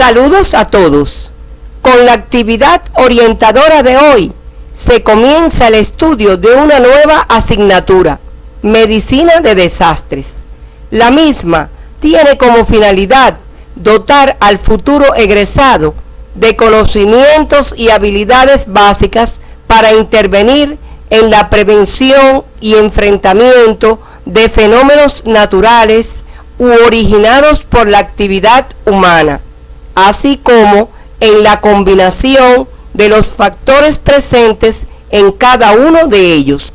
Saludos a todos. Con la actividad orientadora de hoy se comienza el estudio de una nueva asignatura, Medicina de Desastres. La misma tiene como finalidad dotar al futuro egresado de conocimientos y habilidades básicas para intervenir en la prevención y enfrentamiento de fenómenos naturales u originados por la actividad humana, así como en la combinación de los factores presentes en cada uno de ellos.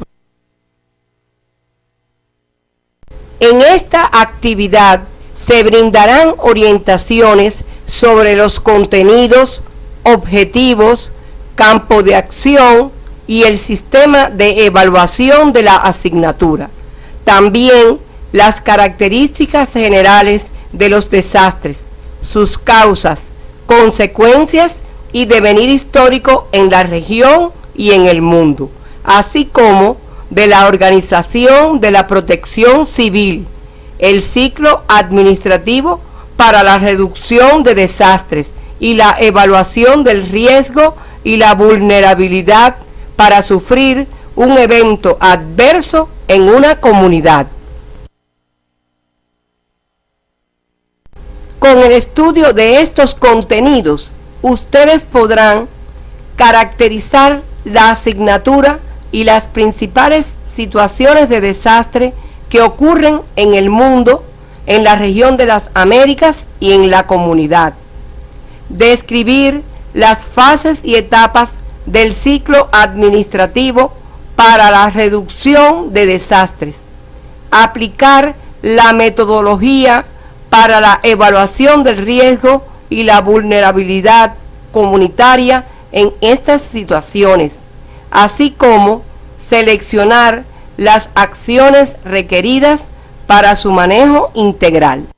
En esta actividad se brindarán orientaciones sobre los contenidos, objetivos, campo de acción y el sistema de evaluación de la asignatura. También las características generales de los desastres, sus causas, consecuencias y devenir histórico en la región y en el mundo, así como de la organización de la protección civil, el ciclo administrativo para la reducción de desastres y la evaluación del riesgo y la vulnerabilidad para sufrir un evento adverso en una comunidad. Con el estudio de estos contenidos, ustedes podrán caracterizar la asignatura y las principales situaciones de desastre que ocurren en el mundo, en la región de las Américas y en la comunidad. Describir las fases y etapas del ciclo administrativo para la reducción de desastres. Aplicar la metodología para la evaluación del riesgo y la vulnerabilidad comunitaria en estas situaciones, así como seleccionar las acciones requeridas para su manejo integral.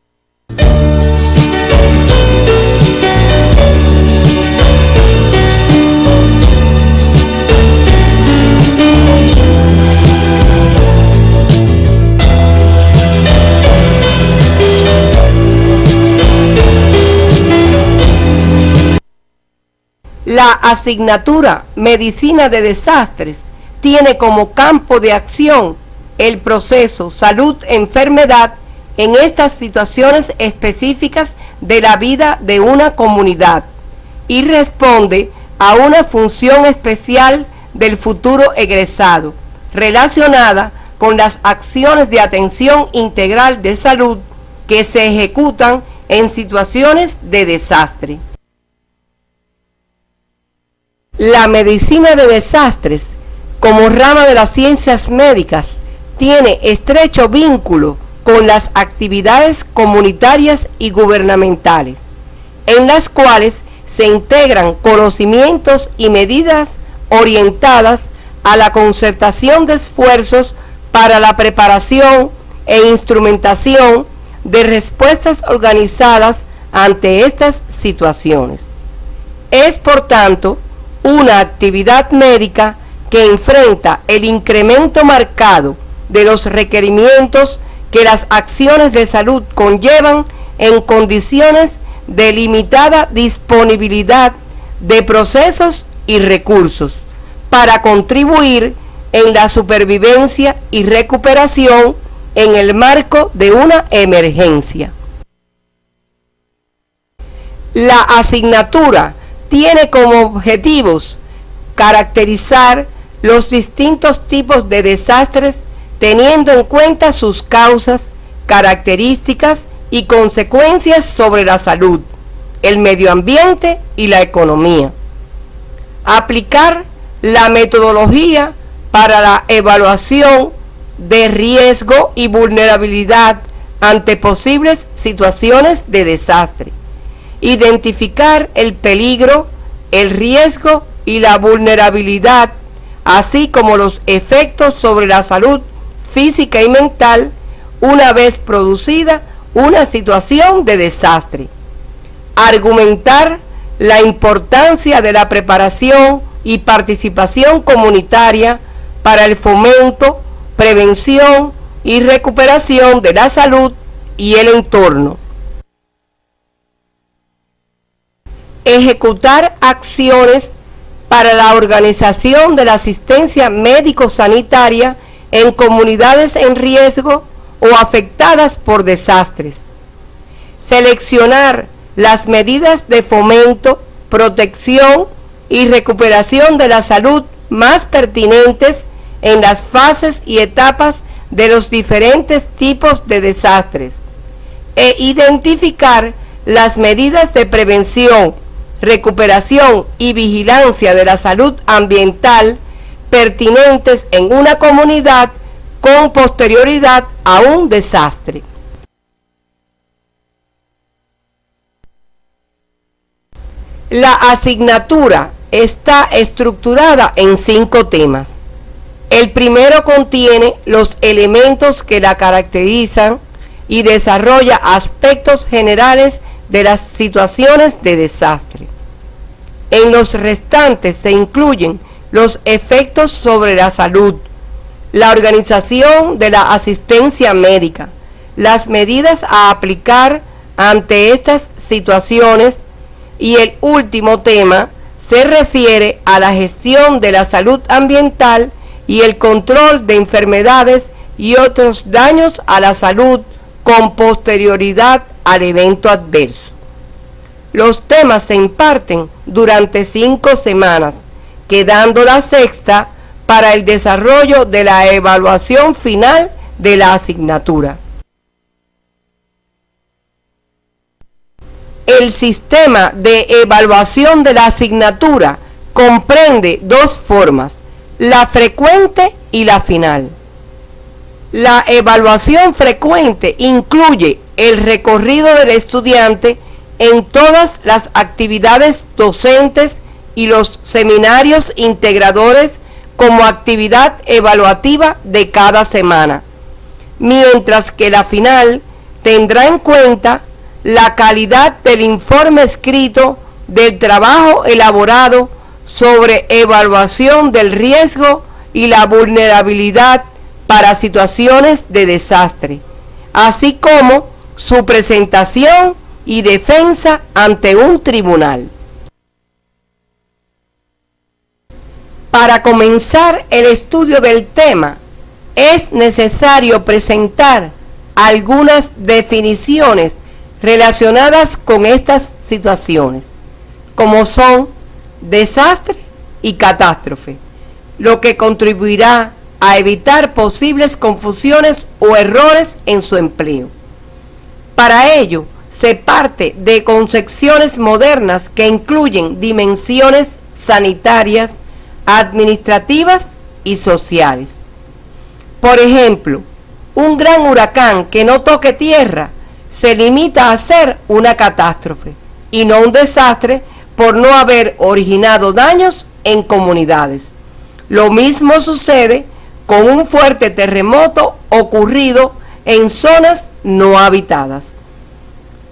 La asignatura Medicina de Desastres tiene como campo de acción el proceso salud-enfermedad en estas situaciones específicas de la vida de una comunidad y responde a una función especial del futuro egresado relacionada con las acciones de atención integral de salud que se ejecutan en situaciones de desastre. La medicina de desastres, como rama de las ciencias médicas, tiene estrecho vínculo con las actividades comunitarias y gubernamentales, en las cuales se integran conocimientos y medidas orientadas a la concertación de esfuerzos para la preparación e instrumentación de respuestas organizadas ante estas situaciones. Es, por tanto, una actividad médica que enfrenta el incremento marcado de los requerimientos que las acciones de salud conllevan en condiciones de limitada disponibilidad de procesos y recursos para contribuir en la supervivencia y recuperación en el marco de una emergencia. La asignatura tiene como objetivos caracterizar los distintos tipos de desastres teniendo en cuenta sus causas, características y consecuencias sobre la salud, el medio ambiente y la economía. Aplicar la metodología para la evaluación de riesgo y vulnerabilidad ante posibles situaciones de desastre. Identificar el peligro, el riesgo y la vulnerabilidad, así como los efectos sobre la salud física y mental una vez producida una situación de desastre. Argumentar la importancia de la preparación y participación comunitaria para el fomento, prevención y recuperación de la salud y el entorno. ejecutar acciones para la organización de la asistencia médico-sanitaria en comunidades en riesgo o afectadas por desastres. Seleccionar las medidas de fomento, protección y recuperación de la salud más pertinentes en las fases y etapas de los diferentes tipos de desastres e identificar las medidas de prevención, recuperación y vigilancia de la salud ambiental pertinentes en una comunidad con posterioridad a un desastre. La asignatura está estructurada en 5 temas. El primero contiene los elementos que la caracterizan y desarrolla aspectos generales de las situaciones de desastre. En los restantes se incluyen los efectos sobre la salud, la organización de la asistencia médica, las medidas a aplicar ante estas situaciones, y el último tema se refiere a la gestión de la salud ambiental y el control de enfermedades y otros daños a la salud con posterioridad al evento adverso. Los temas se imparten durante 5 semanas, quedando la sexta para el desarrollo de la evaluación final de la asignatura. El sistema de evaluación de la asignatura comprende 2 formas, la frecuente y la final. La evaluación frecuente incluye el recorrido del estudiante en todas las actividades docentes y los seminarios integradores como actividad evaluativa de cada semana, mientras que la final tendrá en cuenta la calidad del informe escrito del trabajo elaborado sobre evaluación del riesgo y la vulnerabilidad para situaciones de desastre, así como su presentación y defensa ante un tribunal. Para comenzar el estudio del tema, es necesario presentar algunas definiciones relacionadas con estas situaciones, como son desastre y catástrofe, lo que contribuirá a evitar posibles confusiones o errores en su empleo. Para ello, se parte de concepciones modernas que incluyen dimensiones sanitarias, administrativas y sociales. Por ejemplo, un gran huracán que no toque tierra se limita a ser una catástrofe y no un desastre por no haber originado daños en comunidades. Lo mismo sucede con un fuerte terremoto ocurrido en zonas no habitadas.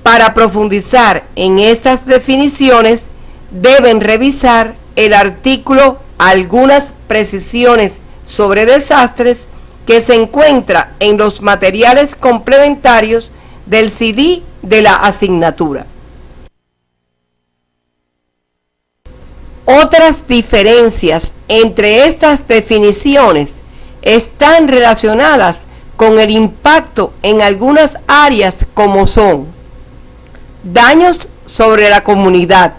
Para profundizar en estas definiciones, deben revisar el artículo Algunas precisiones sobre desastres que se encuentra en los materiales complementarios del CD de la asignatura. Otras diferencias entre estas definiciones están relacionadas con el impacto en algunas áreas, como son daños sobre la comunidad,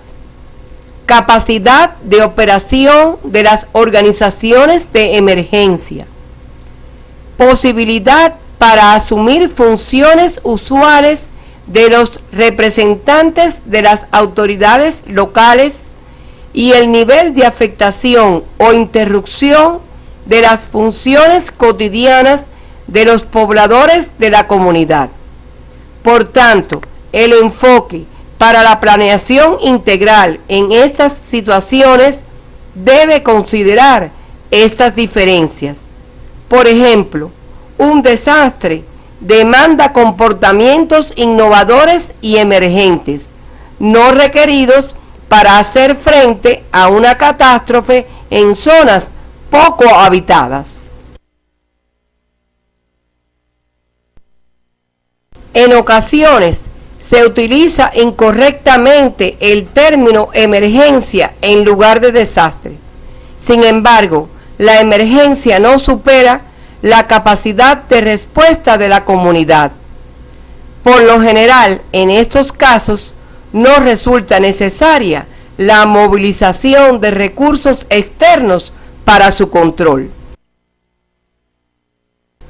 capacidad de operación de las organizaciones de emergencia, posibilidad para asumir funciones usuales de los representantes de las autoridades locales y el nivel de afectación o interrupción de las funciones cotidianas de los pobladores de la comunidad. Por tanto, el enfoque para la planeación integral en estas situaciones debe considerar estas diferencias. Por ejemplo, un desastre demanda comportamientos innovadores y emergentes, no requeridos para hacer frente a una catástrofe en zonas poco habitadas. En ocasiones, se utiliza incorrectamente el término emergencia en lugar de desastre. Sin embargo, la emergencia no supera la capacidad de respuesta de la comunidad. Por lo general, en estos casos, no resulta necesaria la movilización de recursos externos para su control.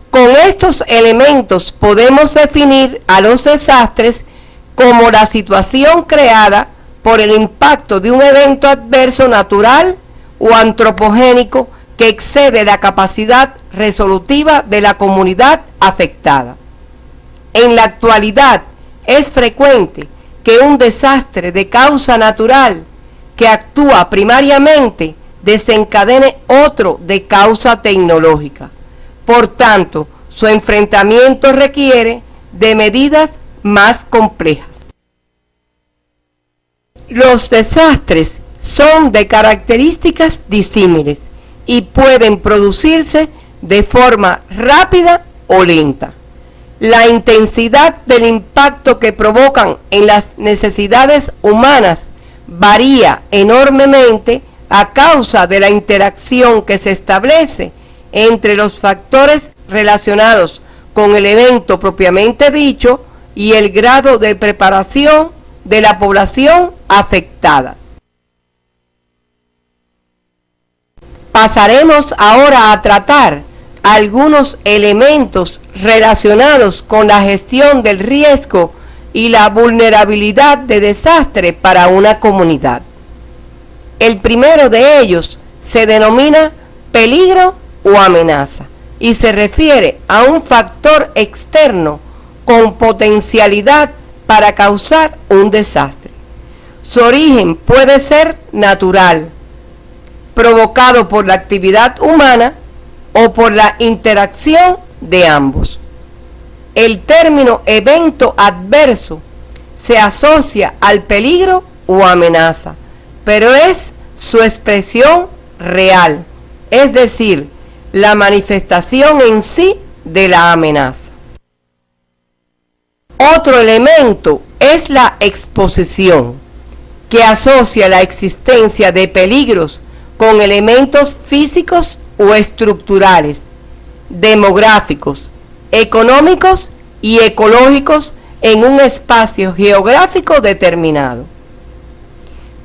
Con estos elementos podemos definir a los desastres como la situación creada por el impacto de un evento adverso natural o antropogénico que excede la capacidad resolutiva de la comunidad afectada. En la actualidad es frecuente que un desastre de causa natural que actúa primariamente desencadene otro de causa tecnológica. Por tanto, su enfrentamiento requiere de medidas más complejas. Los desastres son de características disímiles y pueden producirse de forma rápida o lenta. La intensidad del impacto que provocan en las necesidades humanas varía enormemente a causa de la interacción que se establece entre los factores relacionados con el evento propiamente dicho y el grado de preparación de la población afectada. Pasaremos ahora a tratar algunos elementos relacionados con la gestión del riesgo y la vulnerabilidad de desastre para una comunidad. El primero de ellos se denomina peligro o amenaza y se refiere a un factor externo con potencialidad para causar un desastre. Su origen puede ser natural, provocado por la actividad humana o por la interacción de ambos. El término evento adverso se asocia al peligro o amenaza, pero es su expresión real, es decir, la manifestación en sí de la amenaza. Otro elemento es la exposición, que asocia la existencia de peligros con elementos físicos o estructurales, demográficos, económicos y ecológicos en un espacio geográfico determinado.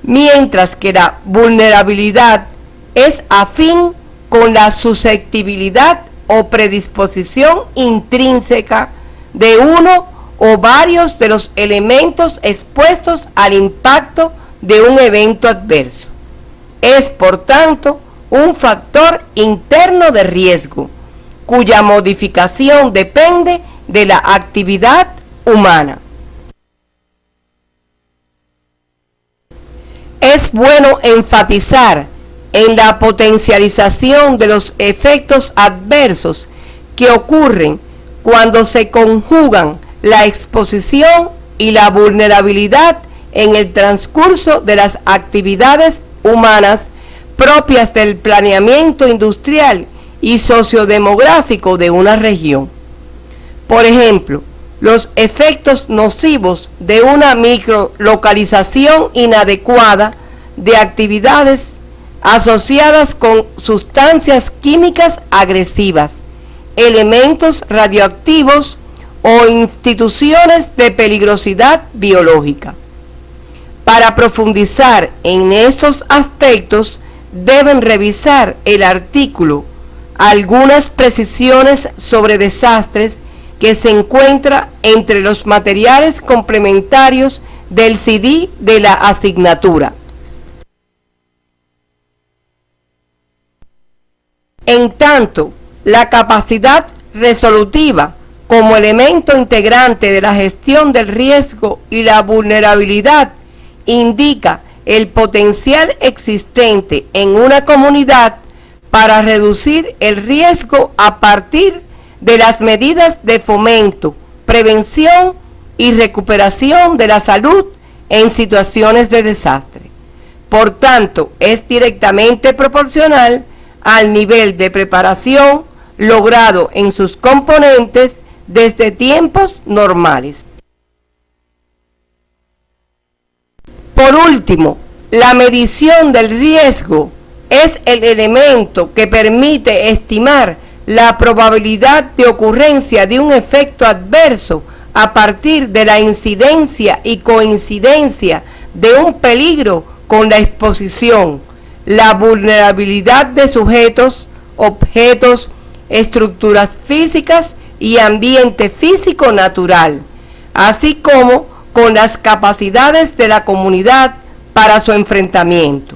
Mientras que la vulnerabilidad es afín con la susceptibilidad o predisposición intrínseca de uno o varios de los elementos expuestos al impacto de un evento adverso. Es, por tanto, un factor interno de riesgo, cuya modificación depende de la actividad humana. Es bueno enfatizar en la potencialización de los efectos adversos que ocurren cuando se conjugan la exposición y la vulnerabilidad en el transcurso de las actividades humanas propias del planeamiento industrial y sociodemográfico de una región. Por ejemplo, los efectos nocivos de una microlocalización inadecuada de actividades asociadas con sustancias químicas agresivas, elementos radioactivos o instituciones de peligrosidad biológica. Para profundizar en estos aspectos, deben revisar el artículo Algunas precisiones sobre desastres que se encuentra entre los materiales complementarios del CD de la asignatura. En tanto, la capacidad resolutiva como elemento integrante de la gestión del riesgo y la vulnerabilidad indica el potencial existente en una comunidad para reducir el riesgo a partir de las medidas de fomento, prevención y recuperación de la salud en situaciones de desastre. Por tanto, es directamente proporcional al nivel de preparación logrado en sus componentes desde tiempos normales. Por último, la medición del riesgo es el elemento que permite estimar la probabilidad de ocurrencia de un efecto adverso a partir de la incidencia y coincidencia de un peligro con la exposición, la vulnerabilidad de sujetos, objetos, estructuras físicas y ambiente físico natural, así como con las capacidades de la comunidad para su enfrentamiento.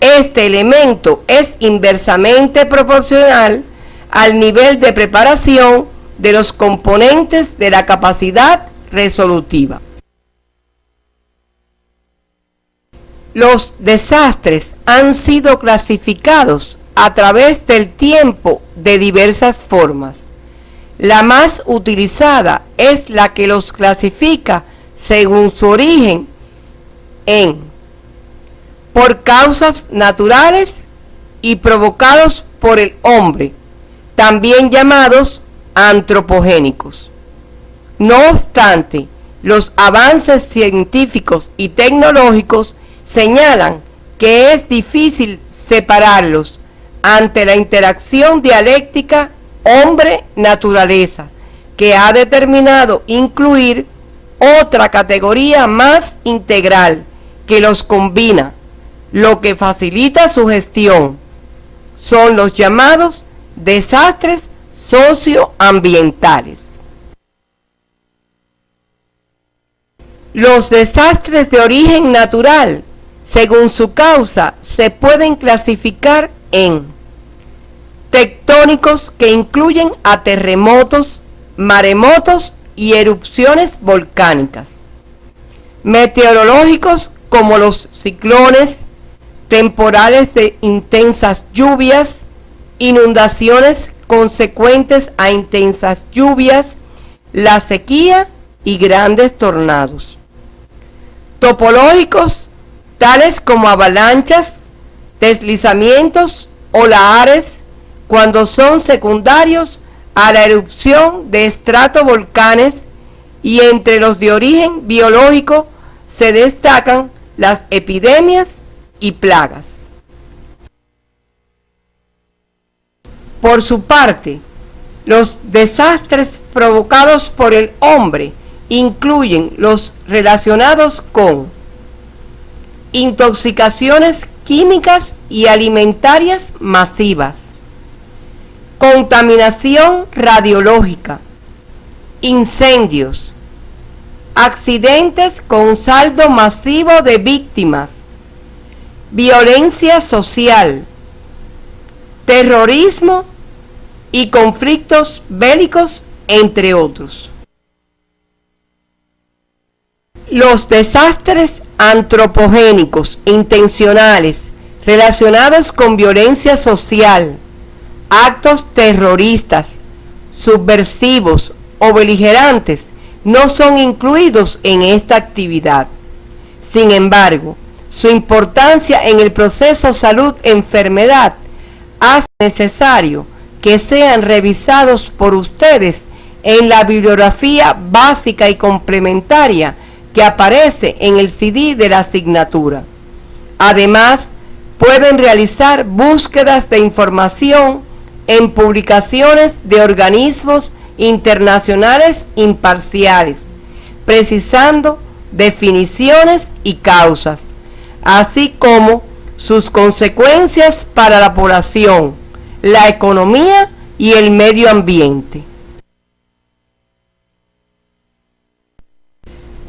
Este elemento es inversamente proporcional al nivel de preparación de los componentes de la capacidad resolutiva. Los desastres han sido clasificados a través del tiempo de diversas formas. La más utilizada es la que los clasifica según su origen por causas naturales y provocados por el hombre, también llamados antropogénicos. No obstante, los avances científicos y tecnológicos señalan que es difícil separarlos ante la interacción dialéctica hombre-naturaleza, que ha determinado incluir otra categoría más integral que los combina, lo que facilita su gestión. Son los llamados desastres socioambientales. Los desastres de origen natural, según su causa, se pueden clasificar en tectónicos, que incluyen a terremotos, maremotos y erupciones volcánicas; meteorológicos, como los ciclones, temporales de intensas lluvias, inundaciones consecuentes a intensas lluvias, la sequía y grandes tornados; topológicos, tales como avalanchas, deslizamientos o lahares, cuando son secundarios a la erupción de estratovolcanes; y entre los de origen biológico se destacan las epidemias y plagas. Por su parte, los desastres provocados por el hombre incluyen los relacionados con intoxicaciones químicas y alimentarias masivas, contaminación radiológica, incendios, accidentes con saldo masivo de víctimas, violencia social, terrorismo y conflictos bélicos, entre otros. Los desastres antropogénicos intencionales relacionados con violencia social, actos terroristas, subversivos o beligerantes no son incluidos en esta actividad. Sin embargo, su importancia en el proceso salud-enfermedad hace necesario que sean revisados por ustedes en la bibliografía básica y complementaria que aparece en el CD de la asignatura. Además, pueden realizar búsquedas de información en publicaciones de organismos internacionales imparciales, precisando definiciones y causas, así como sus consecuencias para la población, la economía y el medio ambiente.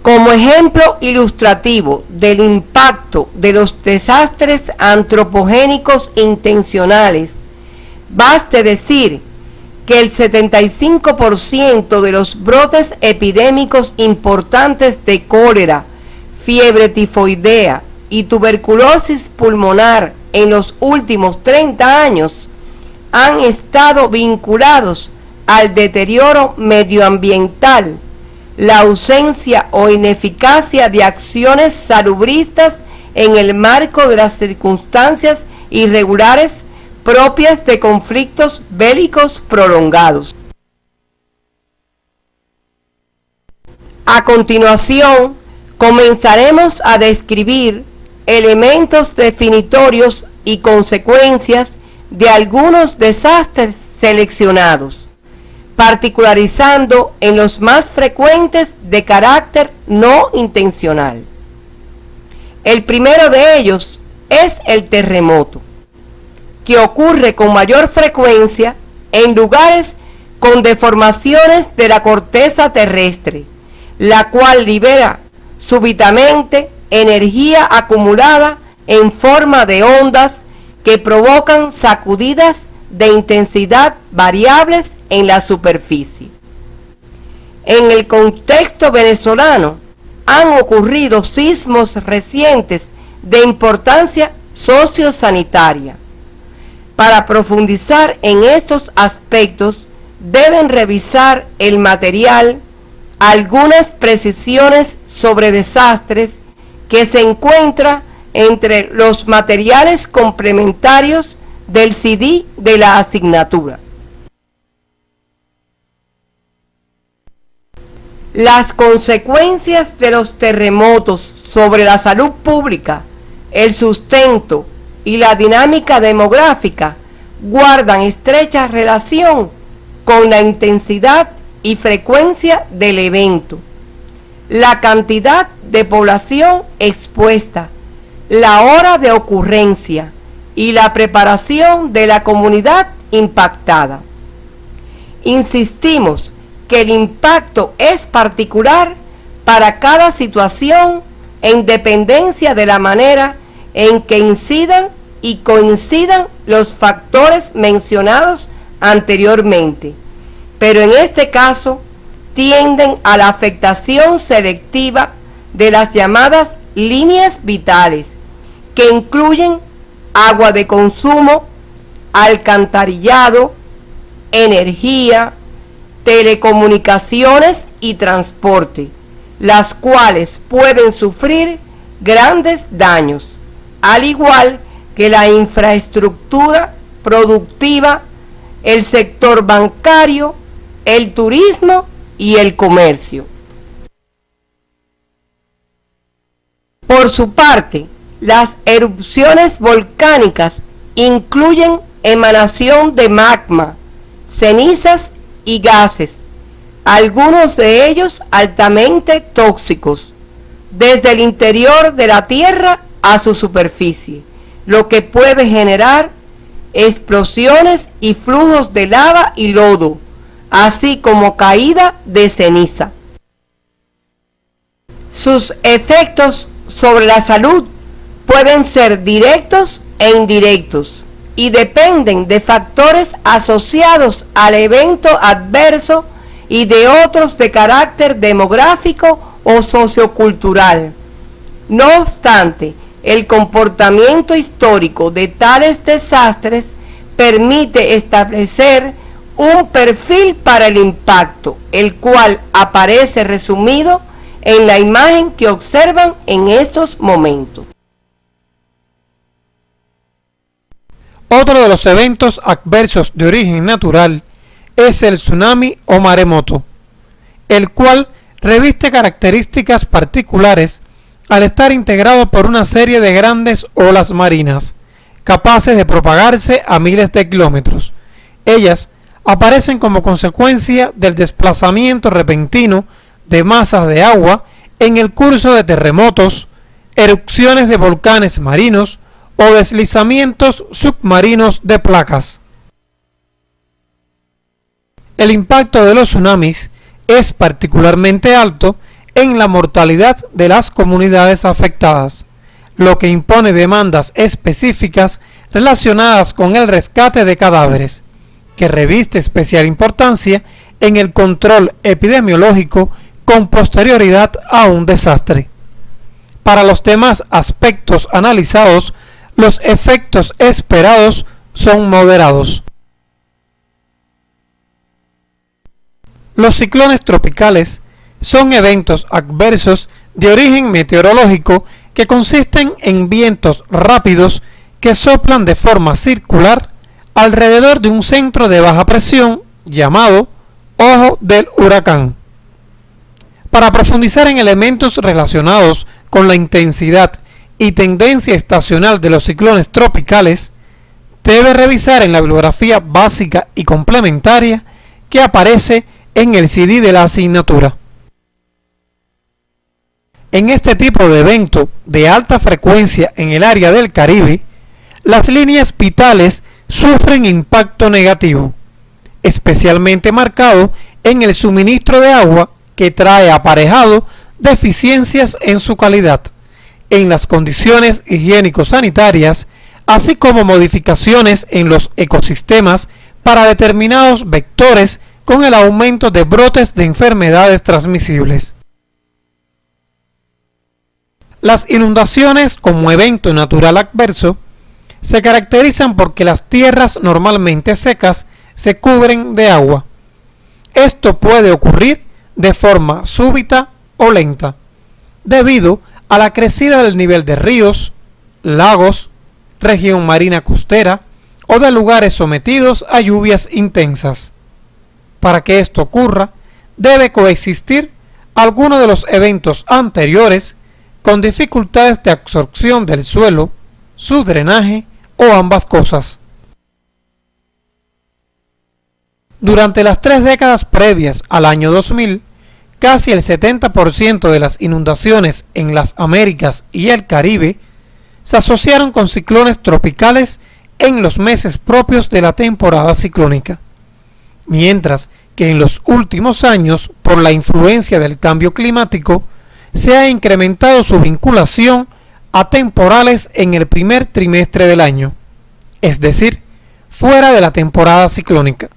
Como ejemplo ilustrativo del impacto de los desastres antropogénicos intencionales, baste decir que el 75% de los brotes epidémicos importantes de cólera, fiebre tifoidea y tuberculosis pulmonar en los últimos 30 años han estado vinculados al deterioro medioambiental, la ausencia o ineficacia de acciones salubristas en el marco de las circunstancias irregulares propias de conflictos bélicos prolongados. A continuación, comenzaremos a describir elementos definitorios y consecuencias de algunos desastres seleccionados, particularizando en los más frecuentes de carácter no intencional. El primero de ellos es el terremoto, que ocurre con mayor frecuencia en lugares con deformaciones de la corteza terrestre, la cual libera súbitamente energía acumulada en forma de ondas que provocan sacudidas de intensidad variables en la superficie. En el contexto venezolano han ocurrido sismos recientes de importancia sociosanitaria. Para profundizar en estos aspectos, deben revisar el material, algunas precisiones sobre desastres que se encuentra entre los materiales complementarios del CD de la asignatura. Las consecuencias de los terremotos sobre la salud pública, el sustento y la dinámica demográfica guardan estrecha relación con la intensidad y frecuencia del evento, la cantidad de población expuesta, la hora de ocurrencia y la preparación de la comunidad impactada. Insistimos que el impacto es particular para cada situación en dependencia de la manera en que incidan y coincidan los factores mencionados anteriormente, pero en este caso tienden a la afectación selectiva de las llamadas líneas vitales, que incluyen agua de consumo, alcantarillado, energía, telecomunicaciones y transporte, las cuales pueden sufrir grandes daños, al igual que la infraestructura productiva, el sector bancario, el turismo y el comercio. Por su parte, las erupciones volcánicas incluyen emanación de magma, cenizas y gases, algunos de ellos altamente tóxicos, desde el interior de la Tierra a su superficie, lo que puede generar explosiones y flujos de lava y lodo, así como caída de ceniza. Sus efectos sobre la salud pueden ser directos e indirectos y dependen de factores asociados al evento adverso y de otros de carácter demográfico o sociocultural. No obstante, el comportamiento histórico de tales desastres permite establecer un perfil para el impacto, el cual aparece resumido en la imagen que observan en estos momentos. Otro de los eventos adversos de origen natural es el tsunami o maremoto, el cual reviste características particulares al estar integrado por una serie de grandes olas marinas, capaces de propagarse a miles de kilómetros. Ellas aparecen como consecuencia del desplazamiento repentino de masas de agua en el curso de terremotos, erupciones de volcanes marinos o deslizamientos submarinos de placas. El impacto de los tsunamis es particularmente alto en la mortalidad de las comunidades afectadas, lo que impone demandas específicas relacionadas con el rescate de cadáveres, que reviste especial importancia en el control epidemiológico con posterioridad a un desastre. Para los demás aspectos analizados, los efectos esperados son moderados. Los ciclones tropicales son eventos adversos de origen meteorológico que consisten en vientos rápidos que soplan de forma circular alrededor de un centro de baja presión llamado ojo del huracán. Para profundizar en elementos relacionados con la intensidad y tendencia estacional de los ciclones tropicales, debe revisar en la bibliografía básica y complementaria que aparece en el CD de la asignatura. En este tipo de evento de alta frecuencia en el área del Caribe, las líneas vitales sufren impacto negativo, especialmente marcado en el suministro de agua, que trae aparejado deficiencias en su calidad, en las condiciones higiénico-sanitarias, así como modificaciones en los ecosistemas para determinados vectores, con el aumento de brotes de enfermedades transmisibles. Las inundaciones como evento natural adverso se caracterizan porque las tierras normalmente secas se cubren de agua. Esto puede ocurrir de forma súbita o lenta, debido a la crecida del nivel de ríos, lagos, región marina costera o de lugares sometidos a lluvias intensas. Para que esto ocurra, debe coexistir alguno de los eventos anteriores con dificultades de absorción del suelo, su drenaje o ambas cosas. Durante las 3 décadas previas al año 2000, casi el 70% de las inundaciones en las Américas y el Caribe se asociaron con ciclones tropicales en los meses propios de la temporada ciclónica, mientras que en los últimos años, por la influencia del cambio climático, se ha incrementado su vinculación a temporales en el primer trimestre del año, es decir, fuera de la temporada ciclónica.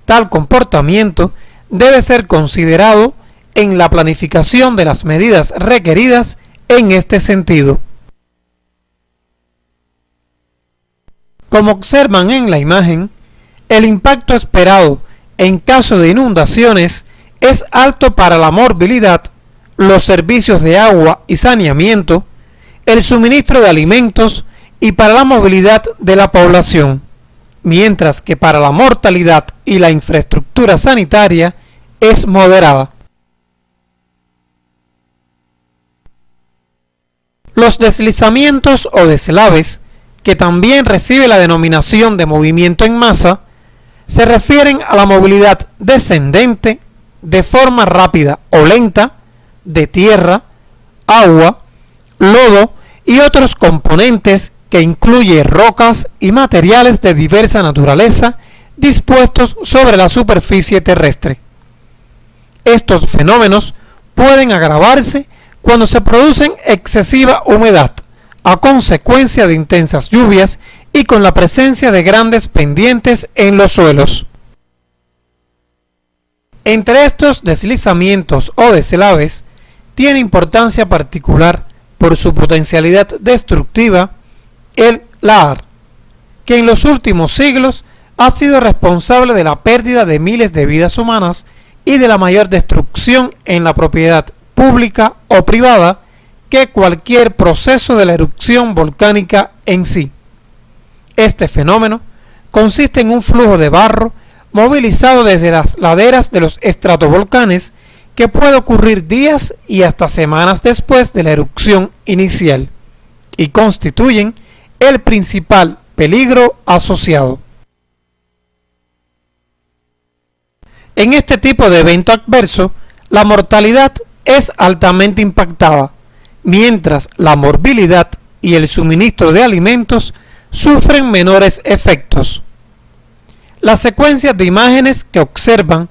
Tal comportamiento debe ser considerado en la planificación de las medidas requeridas en este sentido. Como observan en la imagen, el impacto esperado en caso de inundaciones es alto para la morbilidad, los servicios de agua y saneamiento, el suministro de alimentos y para la movilidad de la población, mientras que para la mortalidad y la infraestructura sanitaria es moderada. Los deslizamientos o deslaves, que también recibe la denominación de movimiento en masa, se refieren a la movilidad descendente de forma rápida o lenta de tierra, agua, lodo y otros componentes que incluye rocas y materiales de diversa naturaleza dispuestos sobre la superficie terrestre. Estos fenómenos pueden agravarse cuando se producen excesiva humedad a consecuencia de intensas lluvias y con la presencia de grandes pendientes en los suelos. Entre estos deslizamientos o deslaves tiene importancia particular por su potencialidad destructiva el lahar, que en los últimos siglos ha sido responsable de la pérdida de miles de vidas humanas y de la mayor destrucción en la propiedad pública o privada que cualquier proceso de la erupción volcánica en sí. Este fenómeno consiste en un flujo de barro movilizado desde las laderas de los estratovolcanes que puede ocurrir días y hasta semanas después de la erupción inicial y constituyen el principal peligro asociado. En este tipo de evento adverso, la mortalidad es altamente impactada, mientras la morbilidad y el suministro de alimentos sufren menores efectos. Las secuencias de imágenes que observan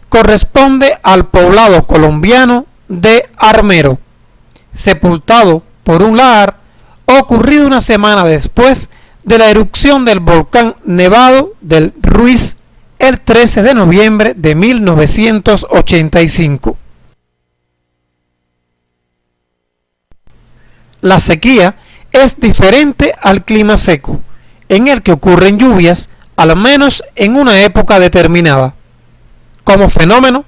corresponde al poblado colombiano de Armero, sepultado por un lahar ocurrido una semana después de la erupción del volcán Nevado del Ruiz el 13 de noviembre de 1985. La sequía es diferente al clima seco, en el que ocurren lluvias al menos en una época determinada. Como fenómeno,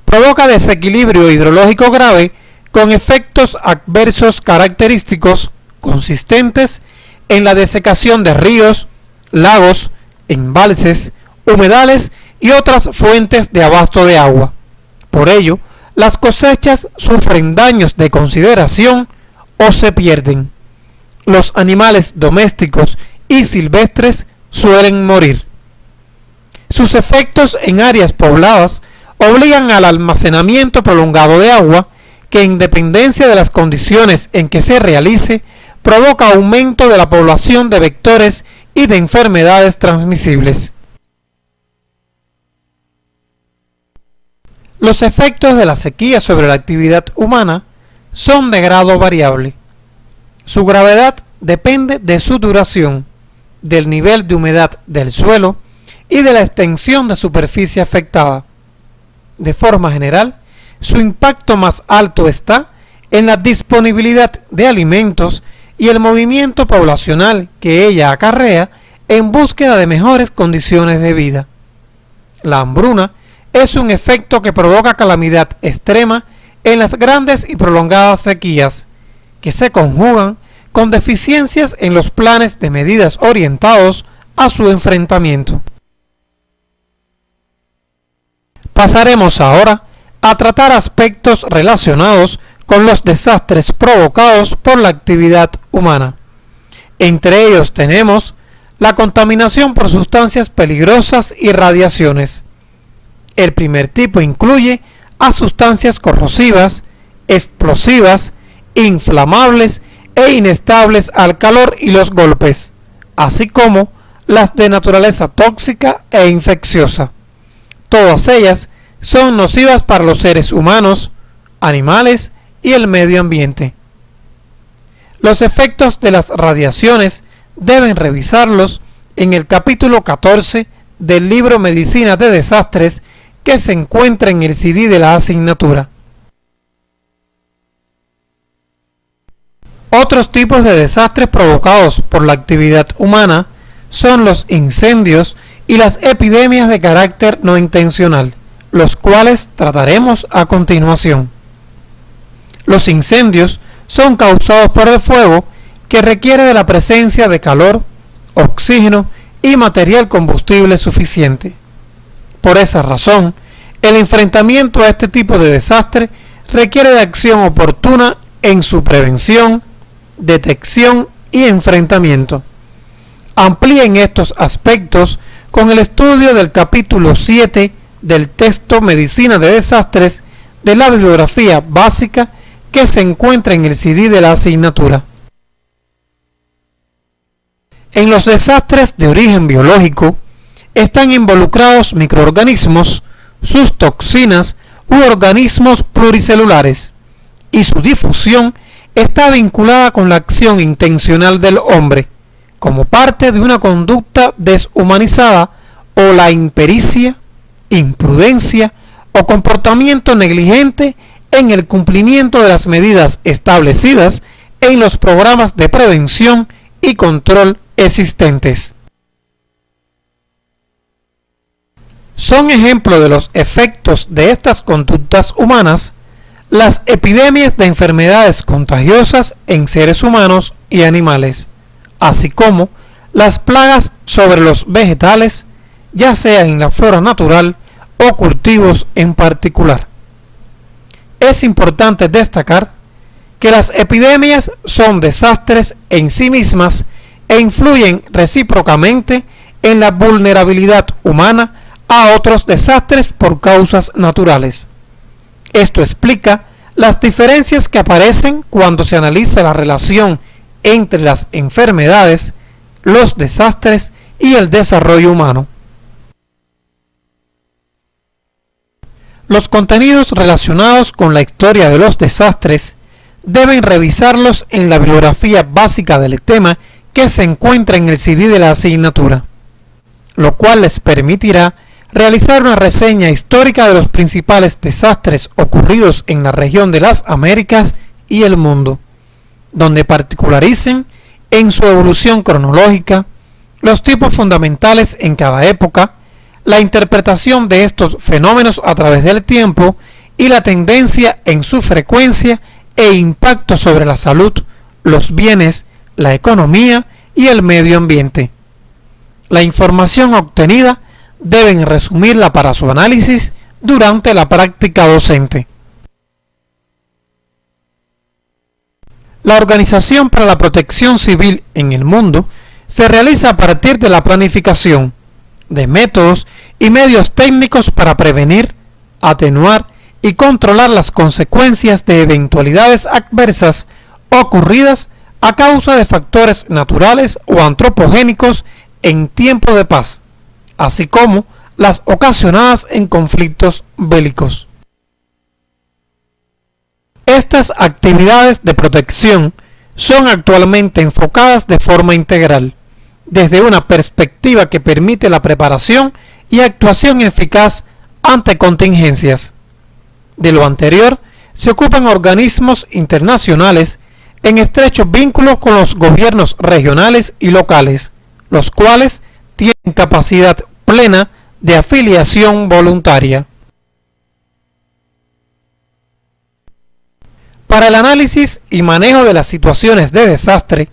provoca desequilibrio hidrológico grave con efectos adversos característicos consistentes en la desecación de ríos, lagos, embalses, humedales y otras fuentes de abasto de agua. Por ello, las cosechas sufren daños de consideración o se pierden. Los animales domésticos y silvestres suelen morir. Sus efectos en áreas pobladas obligan al almacenamiento prolongado de agua que, en dependencia de las condiciones en que se realice, provoca aumento de la población de vectores y de enfermedades transmisibles. Los efectos de la sequía sobre la actividad humana son de grado variable. Su gravedad depende de su duración, del nivel de humedad del suelo y de la extensión de superficie afectada. De forma general, su impacto más alto está en la disponibilidad de alimentos y el movimiento poblacional que ella acarrea en búsqueda de mejores condiciones de vida. La hambruna es un efecto que provoca calamidad extrema en las grandes y prolongadas sequías, que se conjugan con deficiencias en los planes de medidas orientados a su enfrentamiento. Pasaremos ahora a tratar aspectos relacionados con los desastres provocados por la actividad humana. Entre ellos tenemos la contaminación por sustancias peligrosas y radiaciones. El primer tipo incluye a sustancias corrosivas, explosivas, inflamables e inestables al calor y los golpes, así como las de naturaleza tóxica e infecciosa. Todas ellas son nocivas para los seres humanos, animales y el medio ambiente. Los efectos de las radiaciones deben revisarlos en el capítulo 14 del libro Medicina de Desastres, que se encuentra en el CD de la asignatura. Otros tipos de desastres provocados por la actividad humana son los incendios y las epidemias de carácter no intencional, los cuales trataremos a continuación. Los incendios son causados por el fuego, que requiere de la presencia de calor, oxígeno y material combustible suficiente. Por esa razón, el enfrentamiento a este tipo de desastre requiere de acción oportuna en su prevención, detección y enfrentamiento. Amplíen estos aspectos con el estudio del capítulo 7 del texto Medicina de Desastres de la bibliografía básica, que se encuentra en el CD de la asignatura. En los desastres de origen biológico están involucrados microorganismos, sus toxinas u organismos pluricelulares, y su difusión está vinculada con la acción intencional del hombre, como parte de una conducta deshumanizada o la impericia, imprudencia o comportamiento negligente en el cumplimiento de las medidas establecidas en los programas de prevención y control existentes. Son ejemplo de los efectos de estas conductas humanas las epidemias de enfermedades contagiosas en seres humanos y animales, así como las plagas sobre los vegetales, ya sea en la flora natural o cultivos en particular. Es importante destacar que las epidemias son desastres en sí mismas e influyen recíprocamente en la vulnerabilidad humana a otros desastres por causas naturales. Esto explica las diferencias que aparecen cuando se analiza la relación entre las enfermedades, los desastres y el desarrollo humano. Los contenidos relacionados con la historia de los desastres deben revisarlos en la bibliografía básica del tema, que se encuentra en el CD de la asignatura, lo cual les permitirá realizar una reseña histórica de los principales desastres ocurridos en la región de las Américas y el mundo, donde particularicen en su evolución cronológica, los tipos fundamentales en cada época, la interpretación de estos fenómenos a través del tiempo y la tendencia en su frecuencia e impacto sobre la salud, los bienes, la economía y el medio ambiente. La información obtenida deben resumirla para su análisis durante la práctica docente. La Organización para la Protección Civil en el mundo se realiza a partir de la planificación de métodos y medios técnicos para prevenir, atenuar y controlar las consecuencias de eventualidades adversas ocurridas a causa de factores naturales o antropogénicos en tiempo de paz, así como las ocasionadas en conflictos bélicos. Estas actividades de protección son actualmente enfocadas de forma integral, desde una perspectiva que permite la preparación y actuación eficaz ante contingencias. De lo anterior, se ocupan organismos internacionales en estrecho vínculo con los gobiernos regionales y locales, los cuales tienen capacidad plena de afiliación voluntaria. Para el análisis y manejo de las situaciones de desastre,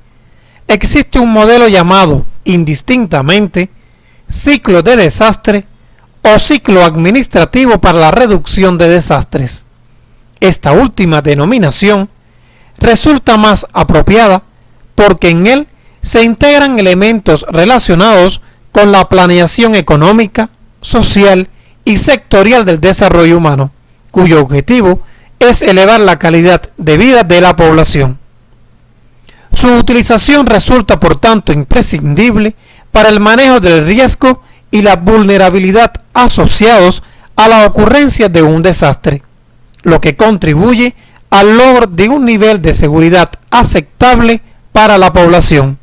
existe un modelo llamado indistintamente ciclo de desastre o ciclo administrativo para la reducción de desastres. Esta última denominación resulta más apropiada porque en él se integran elementos relacionados con la planeación económica, social y sectorial del desarrollo humano, cuyo objetivo es elevar la calidad de vida de la población. Su utilización resulta por tanto imprescindible para el manejo del riesgo y la vulnerabilidad asociados a la ocurrencia de un desastre, lo que contribuye al logro de un nivel de seguridad aceptable para la población.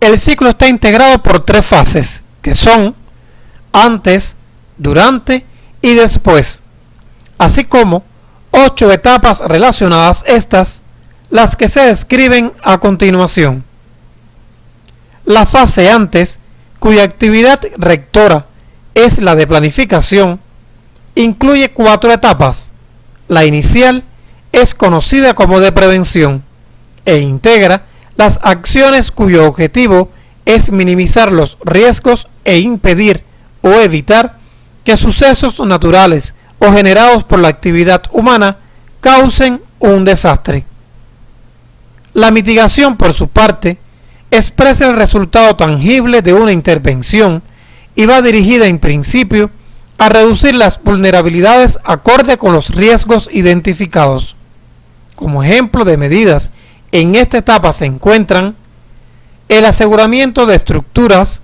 El ciclo está integrado por 3 fases, que son antes, durante y después, así como 8 etapas relacionadas estas, las que se describen a continuación. La fase antes, cuya actividad rectora es la de planificación, incluye 4 etapas. La inicial es conocida como de prevención e integra las acciones cuyo objetivo es minimizar los riesgos e impedir o evitar que sucesos naturales o generados por la actividad humana causen un desastre. La mitigación, por su parte, expresa el resultado tangible de una intervención y va dirigida en principio a reducir las vulnerabilidades acorde con los riesgos identificados. Como ejemplo de medidas en esta etapa se encuentran el aseguramiento de estructuras,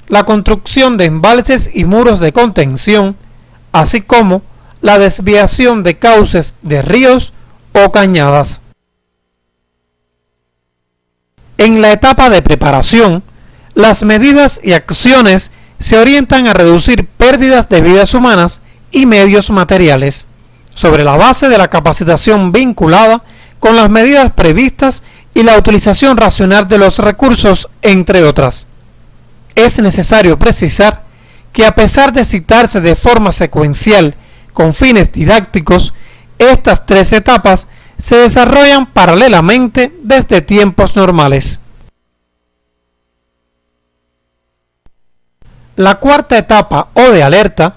la construcción de embalses y muros de contención, así como la desviación de cauces de ríos o cañadas. En la etapa de preparación, las medidas y acciones se orientan a reducir pérdidas de vidas humanas y medios materiales, sobre la base de la capacitación vinculada con las medidas previstas y la utilización racional de los recursos, entre otras. Es necesario precisar que a pesar de citarse de forma secuencial con fines didácticos, estas 3 etapas se desarrollan paralelamente desde tiempos normales. La cuarta etapa o de alerta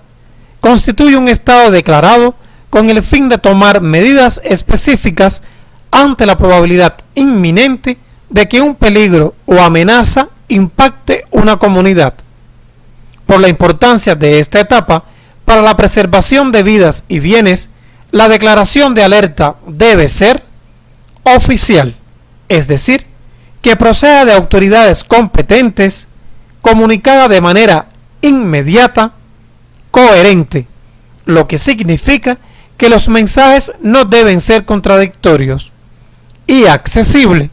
constituye un estado declarado con el fin de tomar medidas específicas ante la probabilidad inminente de que un peligro o amenaza impacte una comunidad. Por la importancia de esta etapa para la preservación de vidas y bienes, la declaración de alerta debe ser oficial, es decir, que proceda de autoridades competentes, comunicada de manera inmediata, coherente, lo que significa que los mensajes no deben ser contradictorios, y accesible,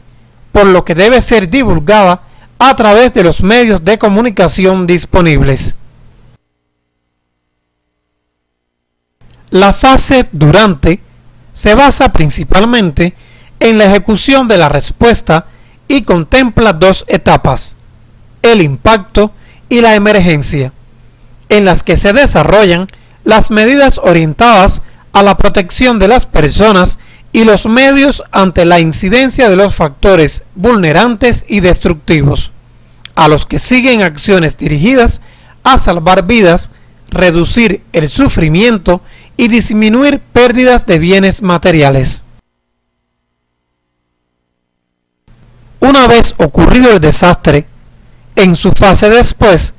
por lo que debe ser divulgada a través de los medios de comunicación disponibles. La fase durante se basa principalmente en la ejecución de la respuesta y contempla 2 etapas, el impacto y la emergencia, en las que se desarrollan las medidas orientadas a la protección de las personas y los medios ante la incidencia de los factores vulnerantes y destructivos, a los que siguen acciones dirigidas a salvar vidas, reducir el sufrimiento y disminuir pérdidas de bienes materiales. Una vez ocurrido el desastre, en su fase después,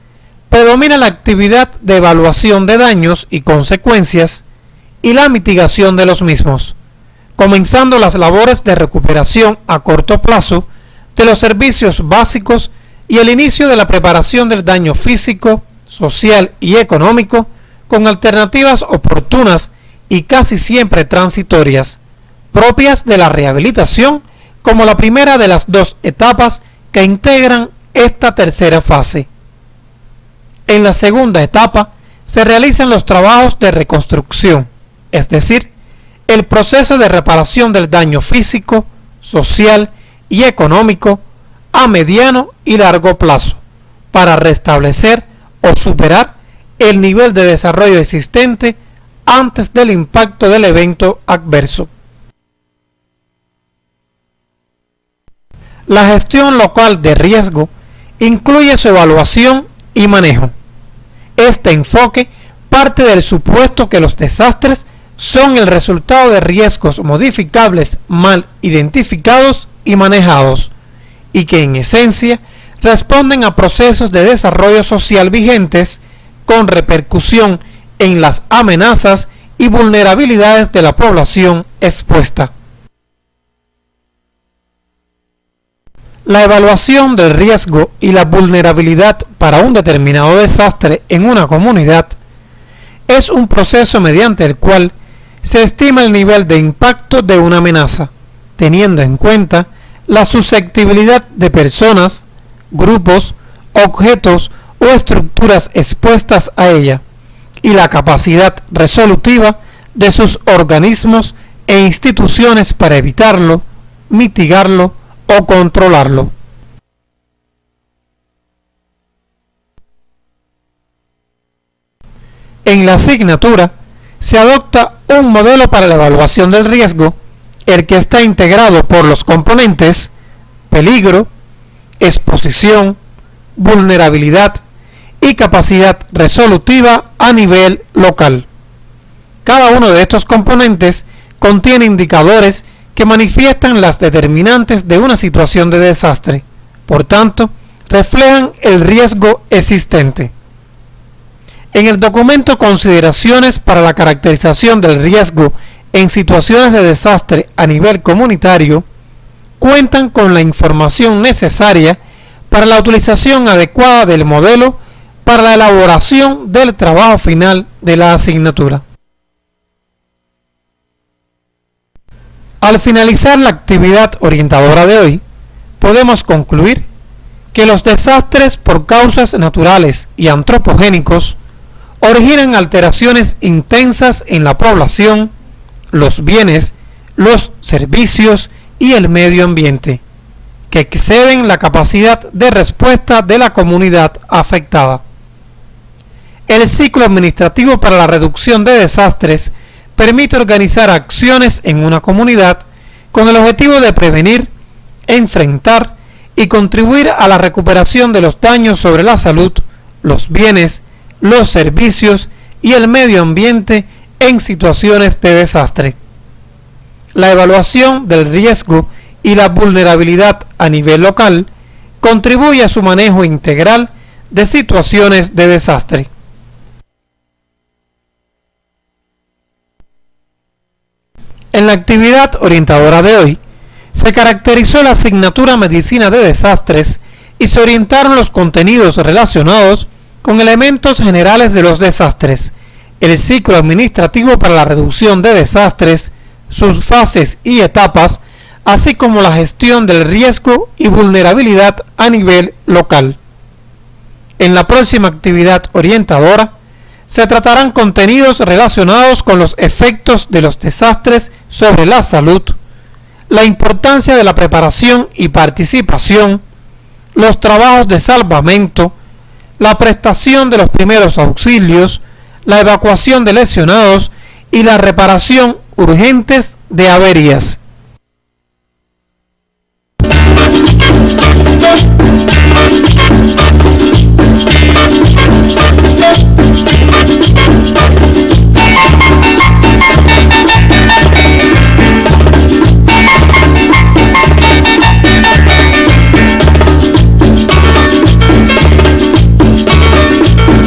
predomina la actividad de evaluación de daños y consecuencias y la mitigación de los mismos, comenzando las labores de recuperación a corto plazo de los servicios básicos y el inicio de la preparación del daño físico, social y económico con alternativas oportunas y casi siempre transitorias, propias de la rehabilitación como la primera de las dos etapas que integran esta tercera fase. En la segunda etapa se realizan los trabajos de reconstrucción, es decir, el proceso de reparación del daño físico, social y económico a mediano y largo plazo, para restablecer o superar el nivel de desarrollo existente antes del impacto del evento adverso. La gestión local de riesgo incluye su evaluación y manejo. Este enfoque parte del supuesto que los desastres son el resultado de riesgos modificables mal identificados y manejados, y que en esencia responden a procesos de desarrollo social vigentes con repercusión en las amenazas y vulnerabilidades de la población expuesta. La evaluación del riesgo y la vulnerabilidad para un determinado desastre en una comunidad es un proceso mediante el cual se estima el nivel de impacto de una amenaza, teniendo en cuenta la susceptibilidad de personas, grupos, objetos o estructuras expuestas a ella y la capacidad resolutiva de sus organismos e instituciones para evitarlo, mitigarlo o controlarlo. En la asignatura se adopta un modelo para la evaluación del riesgo, el que está integrado por los componentes peligro, exposición, vulnerabilidad y capacidad resolutiva a nivel local. Cada uno de estos componentes contiene indicadores que manifiestan las determinantes de una situación de desastre, por tanto, reflejan el riesgo existente. En el documento Consideraciones para la caracterización del riesgo en situaciones de desastre a nivel comunitario, cuentan con la información necesaria para la utilización adecuada del modelo para la elaboración del trabajo final de la asignatura. Al finalizar la actividad orientadora de hoy, podemos concluir que los desastres por causas naturales y antropogénicos originan alteraciones intensas en la población, los bienes, los servicios y el medio ambiente, que exceden la capacidad de respuesta de la comunidad afectada. El ciclo administrativo para la reducción de desastres permite organizar acciones en una comunidad con el objetivo de prevenir, enfrentar y contribuir a la recuperación de los daños sobre la salud, los bienes, los servicios y el medio ambiente en situaciones de desastre. La evaluación del riesgo y la vulnerabilidad a nivel local contribuye a su manejo integral de situaciones de desastre. En la actividad orientadora de hoy, se caracterizó la asignatura Medicina de Desastres y se orientaron los contenidos relacionados con elementos generales de los desastres, el ciclo administrativo para la reducción de desastres, sus fases y etapas, así como la gestión del riesgo y vulnerabilidad a nivel local. En la próxima actividad orientadora, se tratarán contenidos relacionados con los efectos de los desastres sobre la salud, la importancia de la preparación y participación, los trabajos de salvamento, la prestación de los primeros auxilios, la evacuación de lesionados y la reparación urgentes de averías.